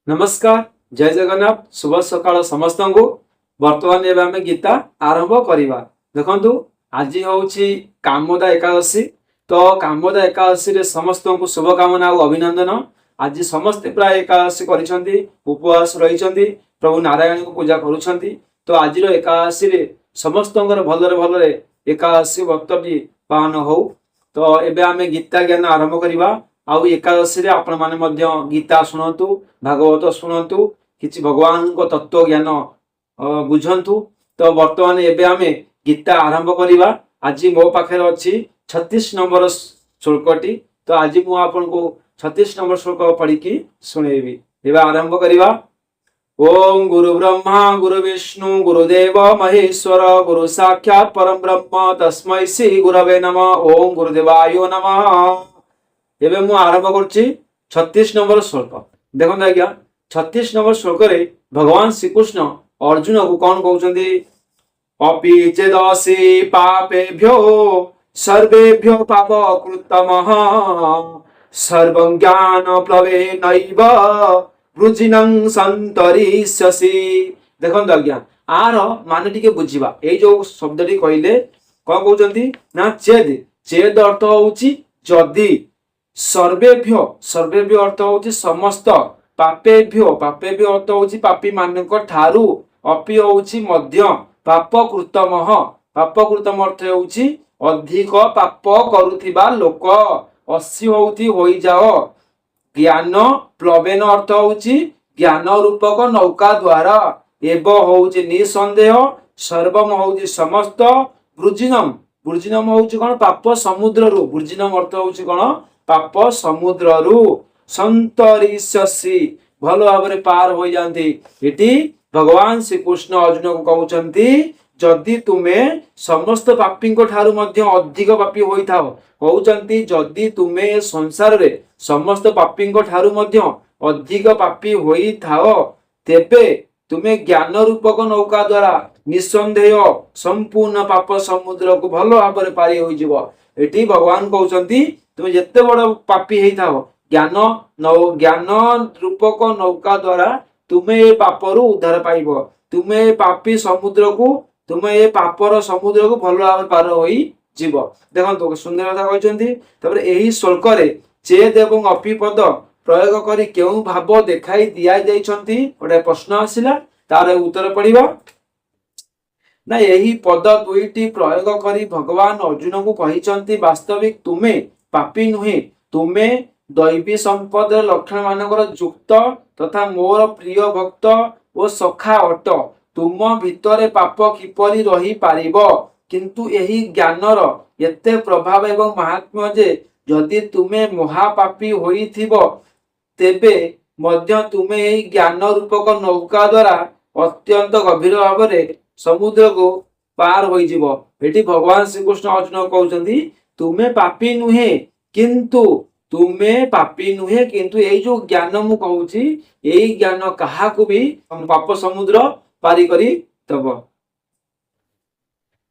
नमस्कार जय जगन्नाथ शुभ सकाळ समस्त को वर्तमान एवं आम गीता आरंभ करवा देखु आज हूँ कामदा एकादशी तो कामदा एकादशी रे समस्त को शुभकामना और अभिनंदन। आज समस्ते प्राय एकादशी उपवास रही प्रभु नारायण को पूजा करुँच तो आज एकादशी रे समस्त भलरे भलरे एकादशी व्रतटी पालन हो। तो एबे आम गीता ज्ञान आरंभ करवा आउ एकादशी रे आपण माने मध्य गीता शुणु भागवत शुणु किछि भगवान को तत्व ज्ञान बुझंतु। तो वर्तमान एबे आमे गीता आरंभ करवा। आज मो पाखे अच्छी 36 नंबर श्लोकटी तो आज मु आपन को 36 नंबर श्लोक पढ़ी की सुनेबी। एबे आरंभ करवा। ओम गुरु ब्रह्मा गुरु विष्णु गुरुदेव महेश्वर गुरु साक्षात परम ब्रह्म तस्मै श्री गुरवे नमः। ओम गुरुदेवाय नमः। एबे मु आरंभ करछि 36 नंबर श्लोक। देखो आज्ञा 36 नंबर श्लोक रे भगवान श्रीकृष्ण अर्जुन को कौन कहउछन्ती अपि चेदसि पापेभ्यो सर्वेभ्यो पापकृतमः सर्वं ज्ञान प्लवेनैव वृजिनं सन्तरिष्यसि। देखो आज्ञा आर माने टिके बुझिबा। ए जो शब्दटी कहले कौन कहउछन्ती ना चेद चेद अर्थ होउची जदि सर्वेभ्यो सर्वेभ्यो अर्थ होउची समस्त पापेभ्यो पापेभ्यो अर्थ होउची पापी मानक ठारू अपि होउची मध्य पापकृतमः पापकृतम अर्थ होउची अधिक पाप करुथिबा लोक असी होउती होई जाओ। ज्ञान प्लवेन अर्थ होउची ज्ञान रूपक नौका द्वारा एव होउची निसंदेह सर्वम होउची समस्त वृजिनम वृजिनम होउची कोन पाप समुद्र रु वृजिनम अर्थ होउची कोन पाप समुद्र रु संतरिष्यसि भल भाव पार हो जाती। इटी भगवान श्रीकृष्ण अर्जुन को कहउछन्ती जदि तुमे समस्त पापी को ठारू मध्य अधिक पापी होई थाओ कहउछन्ती जदि तुमे संसार रे समस्त पापी को ठारू मध्य अधिक पापी होई थाओ तेबे तुमे ज्ञान रूपक नौका द्वारा निसंदेह संपूर्ण पाप समुद्र को भल भाव पारी होई जिवो। एटी भगवान कहउछन्ती तुमे जेते बड़ पापी हेई थाओ ज्ञान ज्ञान रूपक नौका द्वारा तुमे ए पापरु उद्धार पाइबो। तुमे पापी समुद्र को तुमे ए पापर समुद्र को भल भाव पार होई जीवो। देखंतु सुंदर कथा कहउछन्ती। तबरे एही श्लोक रे चेद एवं अपि पद प्रयोग करी केउ भाव देखाई दिया जाइछन्ती ओडा प्रश्न आसिला तार उत्तर पड़िबो ना। यही पद दुईटी प्रयोग करी भगवान अर्जुन को कहिछन्ती वास्तविक तुमे पापी नुहे तुमे दैवी संपद लक्षण मानकर युक्त तथा मोर प्रिय भक्त ओ सखा अट तुम भितरे पाप किपरि रही पारिबो किंतु एही ज्ञानर एते प्रभाव एवं महात्म्य जे जदि तुमे महापापी होइथिबो तेबे मध्य तुमे एही ज्ञान रूपक नौका द्वारा अत्यंत गभीर भाव समुद्र को पार होई जिवो। एठी भगवान श्रीकृष्ण अर्जुन कहउछन्ती तुमे पापी नुहे किंतु तुमे पापी नुहे किंतु ए जो ज्ञान मु कहूची एई ज्ञान कहा को भी पाप समुद्र पारी करी तब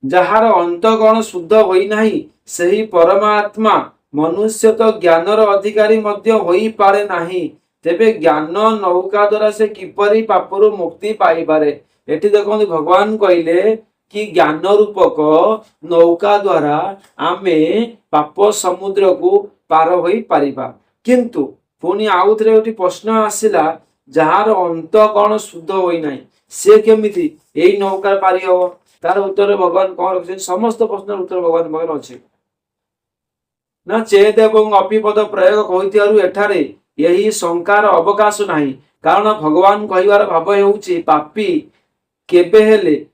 जहार अंतगण शुद्ध होई नाही सही परमात्मा मनुष्य तो ज्ञानर अधिकारी मध्य होई पारे नाही तेबे ज्ञान नौका द्वारा से किपरि पापरु मुक्ति पाई पारे। एठी देखो भगवान कहले कि ज्ञान रूपक नौका द्वारा आमे पाप समुद्र को पार होई पारिबा किंतु पुणी आउ थे गोटे प्रश्न आसिला जार अंत कौन शुद्ध होई नाही से केमिति एई नौका पारी हो तार उत्तर भगवान कौन रखिछन समस्त प्रश्न उत्तर भगवान पाखरे अछि ना। चेत एवं अपि पद प्रयोग होइतियारु एठारे यही शंकार अवकाश नाही कारण भगवान कहिवार भाव हेउछि पापी केबे हेले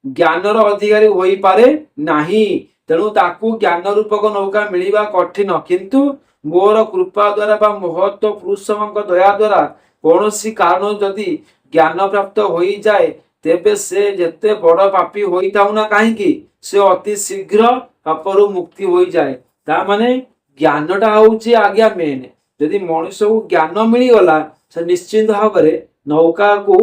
ज्ञानर अधिकारी होई पारे नाही तेणु ताकू ज्ञान रूपक नौका मिलिबा कठिन किंतु मोर कृपा द्वारा बा महत्व पुरुषमक दया द्वारा कौनसी कारण जदि ज्ञान प्राप्त होई जाए तेबे से जेते बड़ पापी होई थाउ ना काहेकि से अति शीघ्र पापरु मुक्ति होई जाए। ता माने ज्ञानटा होउची आज्ञा मेन यदि मनुष्य को ज्ञान मिली गला से निश्चिंत भाव नौका को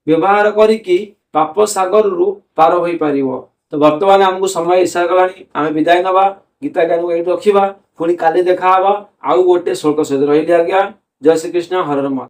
व्यवहार करिकी पाप सागर रु पार होई परिवो। तो वर्तमान हमको समय इच्छा गलानी आमे विदाय नबा गीता ज्ञान को एठी रखिबा पुणी काली देखा हवा आउ गोटे श्लोक सहित रही आज्ञा। जय श्री कृष्ण हर हर।